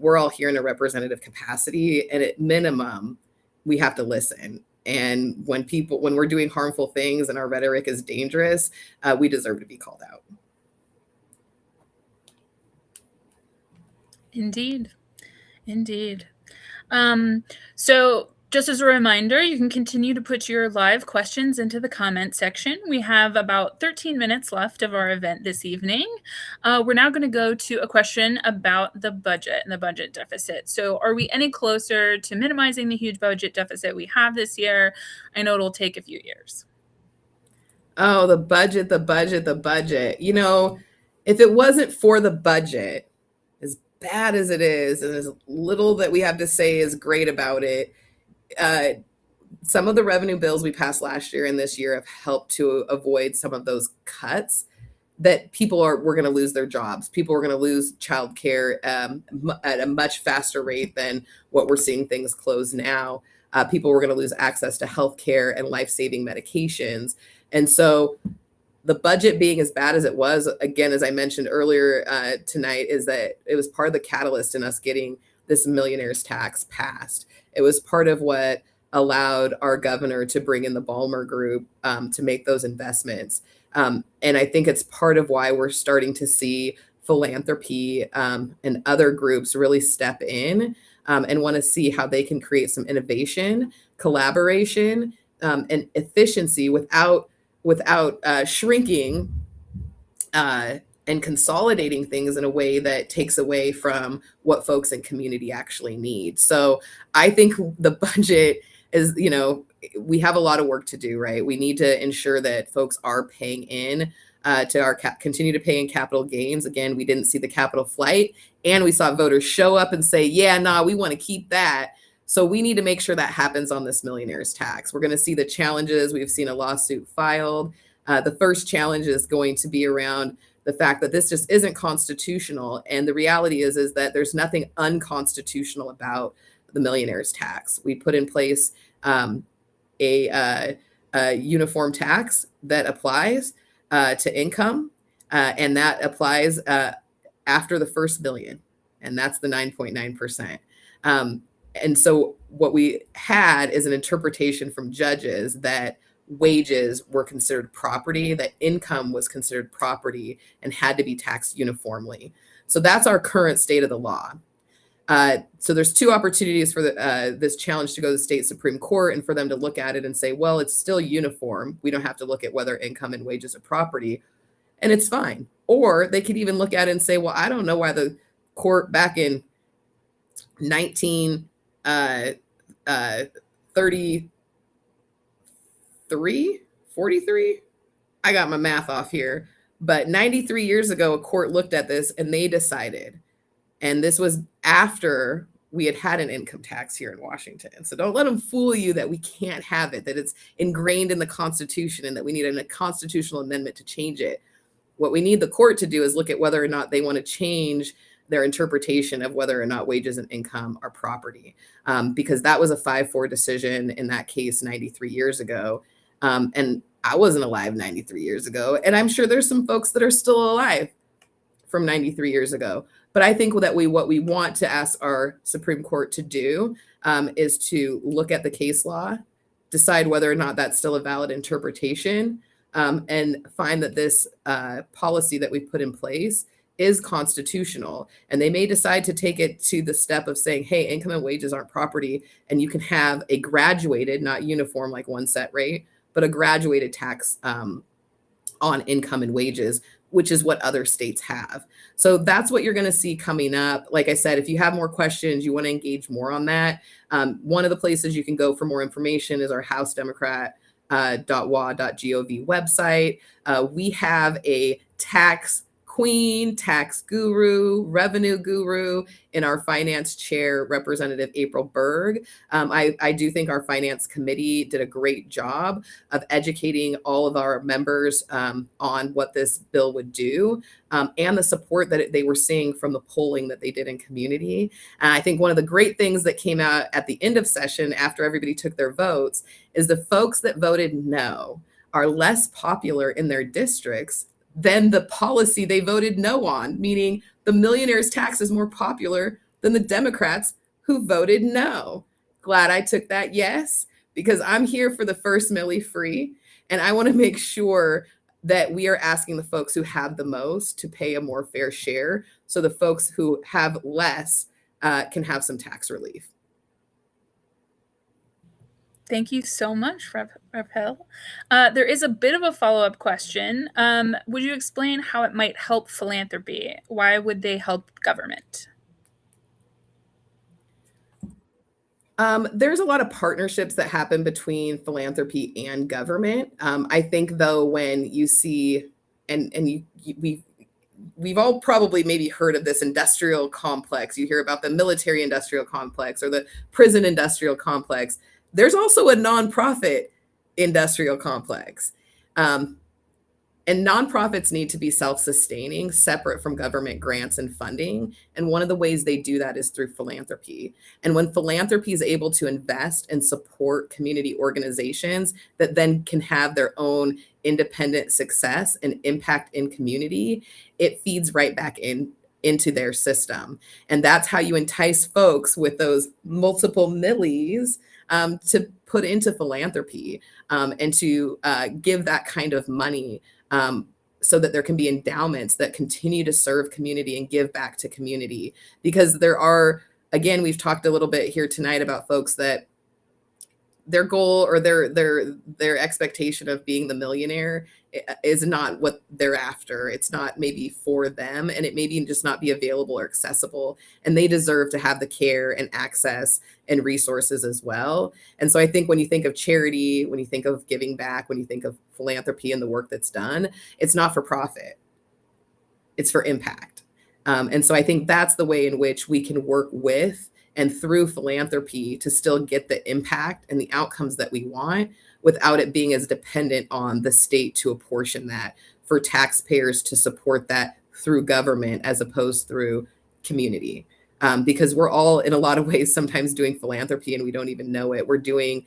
we're all here in a representative capacity, and at minimum, we have to listen. And when we're doing harmful things and our rhetoric is dangerous, we deserve to be called out. Indeed. So just as a reminder, you can continue to put your live questions into the comment section. We have about 13 minutes left of our event this evening. We're now going to go to a question about the budget and the budget deficit. So are we any closer to minimizing the huge budget deficit we have this year? I know it'll take a few years. Oh, the budget. If it wasn't for the budget, as bad as it is, and as little that we have to say is great about it, some of the revenue bills we passed last year and this year have helped to avoid some of those cuts that we're going to lose their jobs. People are going to lose childcare at a much faster rate than what we're seeing things close now. People were going to lose access to healthcare and life-saving medications. And so the budget being as bad as it was, again, as I mentioned earlier tonight, is that it was part of the catalyst in us getting this millionaire's tax passed. It was part of what allowed our governor to bring in the Ballmer Group to make those investments. And I think it's part of why we're starting to see philanthropy and other groups really step in and want to see how they can create some innovation, collaboration, and efficiency without shrinking and consolidating things in a way that takes away from what folks in community actually need. So I think the budget is, we have a lot of work to do, right? We need to ensure that folks are paying in to our continue to pay in capital gains. Again, we didn't see the capital flight, and we saw voters show up and say, yeah, nah, we want to keep that. So we need to make sure that happens on this millionaire's tax. We're going to see the challenges. We've seen a lawsuit filed. The first challenge is going to be around the fact that this just isn't constitutional. And the reality is that there's nothing unconstitutional about the millionaire's tax. We put in place a uniform tax that applies to income, and that applies after the first billion, and that's the 9.9%. And so what we had is an interpretation from judges that wages were considered property, that income was considered property and had to be taxed uniformly. So that's our current state of the law. So there's two opportunities for this challenge to go to the state Supreme Court and for them to look at it and say, well, it's still uniform. We don't have to look at whether income and wages are property, and it's fine. Or they could even look at it and say, well, I don't know why the court back in 43, I got my math off here, but 93 years ago, a court looked at this and they decided, and this was after we had an income tax here in Washington. So don't let them fool you that we can't have it, that it's ingrained in the Constitution and that we need a constitutional amendment to change it. What we need the court to do is look at whether or not they want to change their interpretation of whether or not wages and income are property, because that was a 5-4 decision in that case 93 years ago. And I wasn't alive 93 years ago, and I'm sure there's some folks that are still alive from 93 years ago. But I think that what we want to ask our Supreme Court to do is to look at the case law, decide whether or not that's still a valid interpretation, and find that this policy that we put in place is constitutional. And they may decide to take it to the step of saying, hey, income and wages aren't property, and you can have a graduated, not uniform like one set rate, but a graduated tax on income and wages, which is what other states have. So that's what you're going to see coming up. Like I said, if you have more questions, you want to engage more on that, one of the places you can go for more information is our House Democrat .wa.gov website. We have a tax queen, tax guru, revenue guru in our finance chair, Representative April Berg. I do think our finance committee did a great job of educating all of our members on what this bill would do, and the support that they were seeing from the polling that they did in community. And I think one of the great things that came out at the end of session after everybody took their votes is the folks that voted no are less popular in their districts than the policy they voted no on, meaning the millionaire's tax is more popular than the Democrats who voted no. Glad I took that yes, because I'm here for the first milli free, and I want to make sure that we are asking the folks who have the most to pay a more fair share, so the folks who have less can have some tax relief. Thank you so much, Rep. Hill. There is a bit of a follow-up question. Would you explain how it might help philanthropy? Why would they help government? There's a lot of partnerships that happen between philanthropy and government. I think, though, when you see, we've all probably maybe heard of this industrial complex. You hear about the military industrial complex or the prison industrial complex. There's also a nonprofit industrial complex. And nonprofits need to be self-sustaining, separate from government grants and funding. And one of the ways they do that is through philanthropy. And when philanthropy is able to invest and support community organizations that then can have their own independent success and impact in community, it feeds right back into their system. And that's how you entice folks with those multiple millies to put into philanthropy, and to give that kind of money, so that there can be endowments that continue to serve community and give back to community. Because there are, again, we've talked a little bit here tonight about folks that their goal or their expectation of being the millionaire is not what they're after. It's not maybe for them, and it maybe just not be available or accessible. And they deserve to have the care and access and resources as well. And so I think when you think of charity, when you think of giving back, when you think of philanthropy and the work that's done, it's not for profit. It's for impact. And so I think that's the way in which we can work with and through philanthropy to still get the impact and the outcomes that we want without it being as dependent on the state to apportion that for taxpayers to support that through government as opposed through community. Because we're all in a lot of ways sometimes doing philanthropy and we don't even know it. We're doing,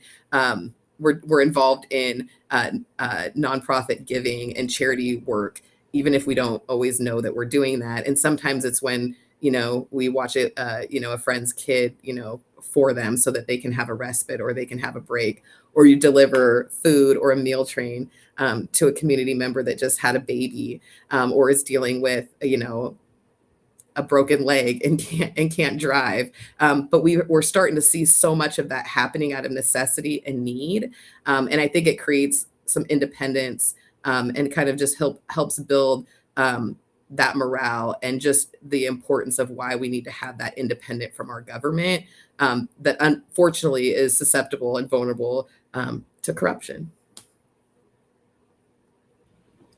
we're involved in nonprofit giving and charity work, even if we don't always know that we're doing that. And sometimes it's when, we watch it, a friend's kid, for them so that they can have a respite or they can have a break, or you deliver food or a meal train to a community member that just had a baby, or is dealing with, a broken leg and can't drive. But we're starting to see so much of that happening out of necessity and need. And I think it creates some independence, and kind of just helps build that morale and just the importance of why we need to have that independent from our government, that unfortunately is susceptible and vulnerable to corruption.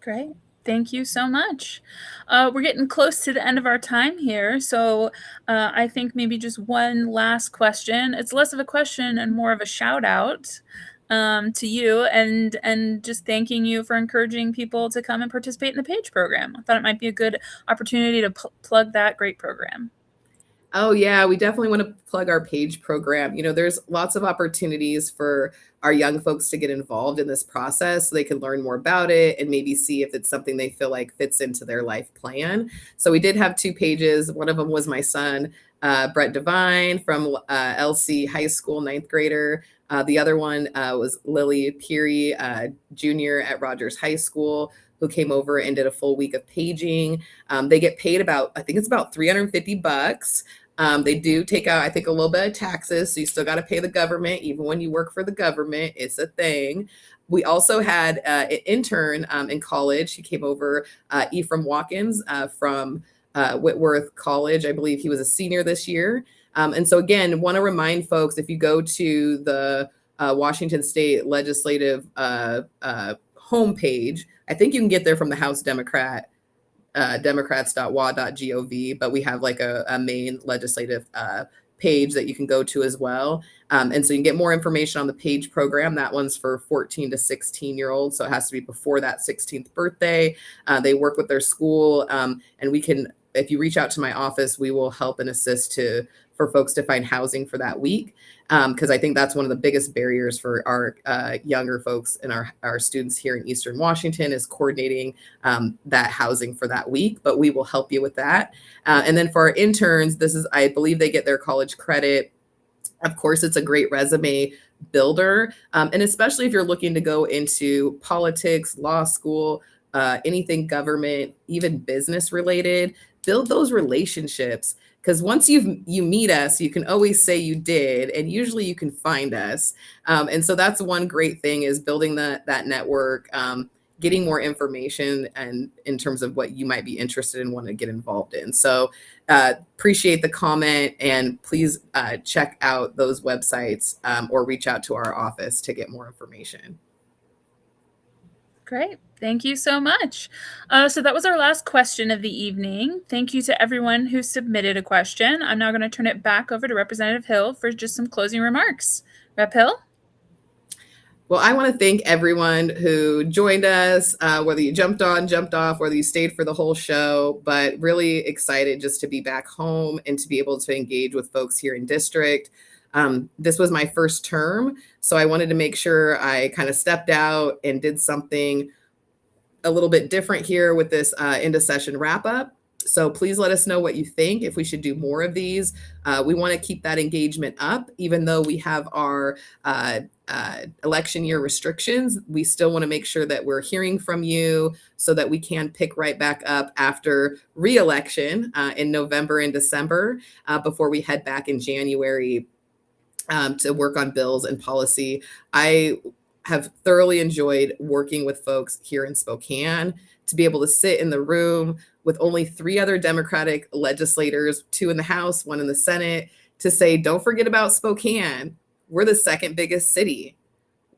Great. Thank you so much. We're getting close to the end of our time here. So I think maybe just one last question. It's less of a question and more of a shout out to you, and just thanking you for encouraging people to come and participate in the PAGE program. I thought it might be a good opportunity to plug that great program. Oh yeah, we definitely want to plug our PAGE program. There's lots of opportunities for our young folks to get involved in this process so they can learn more about it and maybe see if it's something they feel like fits into their life plan. So we did have 2 pages. One of them was my son, Brett Devine from LC High School, 9th grader. The other one was Lily Peary, junior at Rogers High School, who came over and did a full week of paging. They get paid about, I think it's about $350. They do take out, I think, a little bit of taxes. So you still got to pay the government. Even when you work for the government, it's a thing. We also had an intern in college. He came over, Ephraim Watkins from Whitworth College. I believe he was a senior this year. And so again, want to remind folks, if you go to the Washington State Legislative homepage, I think you can get there from the House Democrat, democrats.wa.gov, but we have like a main legislative page that you can go to as well. And so you can get more information on the PAGE program. That one's for 14 to 16-year-olds. So it has to be before that 16th birthday. They work with their school, and we can, if you reach out to my office, we will help and assist for folks to find housing for that week. Because I think that's one of the biggest barriers for our younger folks and our students here in Eastern Washington is coordinating that housing for that week, but we will help you with that. And then for our interns, I believe they get their college credit. Of course, it's a great resume builder. And especially if you're looking to go into politics, law school, anything government, even business related, build those relationships. Because once you meet us, you can always say you did, and usually you can find us. And so that's one great thing, is building that network, getting more information, and in terms of what you might be interested in, want to get involved in. So appreciate the comment, and please check out those websites or reach out to our office to get more information. Great. Thank you so much. So that was our last question of the evening. Thank you to everyone who submitted a question. I'm now going to turn it back over to Representative Hill for just some closing remarks. Rep. Hill? Well, I want to thank everyone who joined us, whether you jumped on, jumped off, whether you stayed for the whole show, but really excited just to be back home and to be able to engage with folks here in district. This was my first term, so I wanted to make sure I kind of stepped out and did something a little bit different here with this end of session wrap up. So please let us know what you think, if we should do more of these. We want to keep that engagement up, even though we have our election year restrictions. We still want to make sure that we're hearing from you so that we can pick right back up after re-election in November and December before we head back in January to work on bills and policy. I have thoroughly enjoyed working with folks here in Spokane, to be able to sit in the room with only 3 other Democratic legislators, 2 in the House, 1 in the Senate, to say, don't forget about Spokane. We're the second biggest city.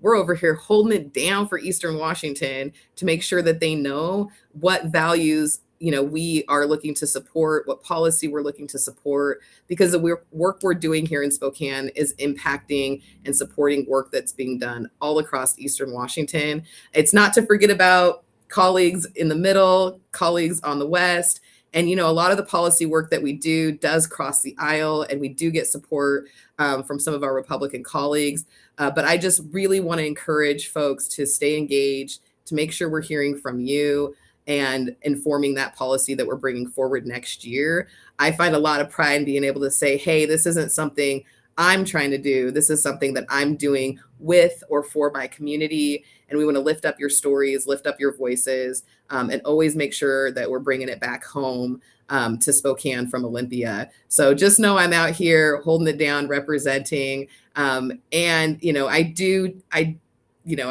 We're over here holding it down for Eastern Washington to make sure that they know what values we are looking to support, what policy we're looking to support, because the work we're doing here in Spokane is impacting and supporting work that's being done all across Eastern Washington. It's not to forget about colleagues in the middle, colleagues on the west. And, a lot of the policy work that we do does cross the aisle, and we do get support from some of our Republican colleagues. But I just really want to encourage folks to stay engaged, to make sure we're hearing from you and informing that policy that we're bringing forward next year. I find a lot of pride in being able to say, hey, this isn't something I'm trying to do. This is something that I'm doing with or for my community. And we want to lift up your stories, lift up your voices, and always make sure that we're bringing it back home to Spokane from Olympia. So just know I'm out here holding it down, representing. And,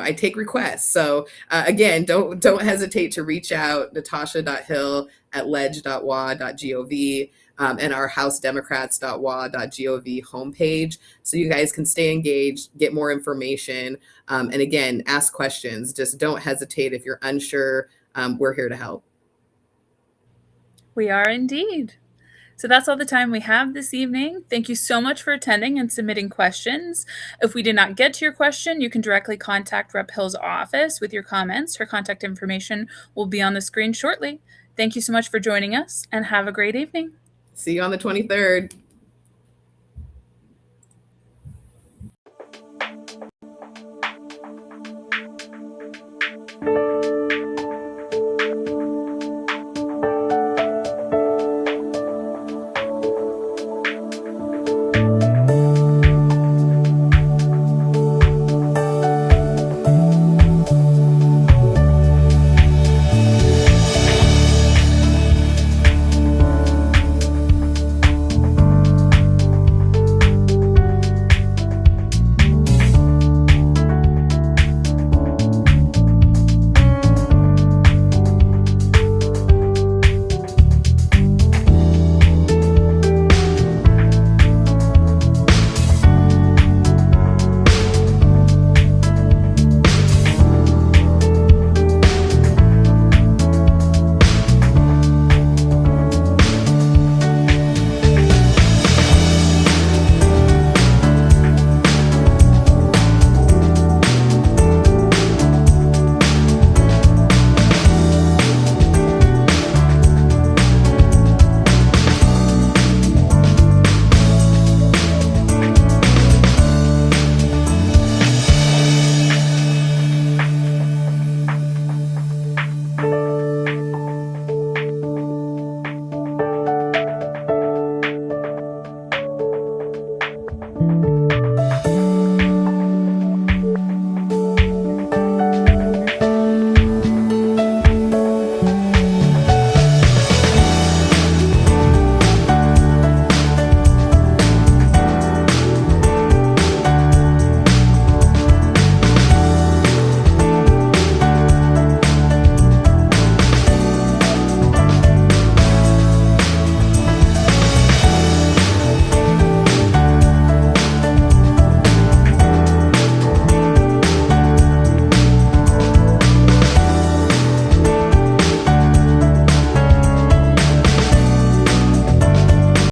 I take requests. So again, don't hesitate to reach out, natasha.hill@ledge.wa.gov and our housedemocrats.wa.gov homepage, so you guys can stay engaged, get more information, and again, ask questions. Just don't hesitate if you're unsure. We're here to help. We are indeed. So that's all the time we have this evening. Thank you so much for attending and submitting questions. If we did not get to your question, you can directly contact Rep. Hill's office with your comments. Her contact information will be on the screen shortly. Thank you so much for joining us, and have a great evening. See you on the 23rd.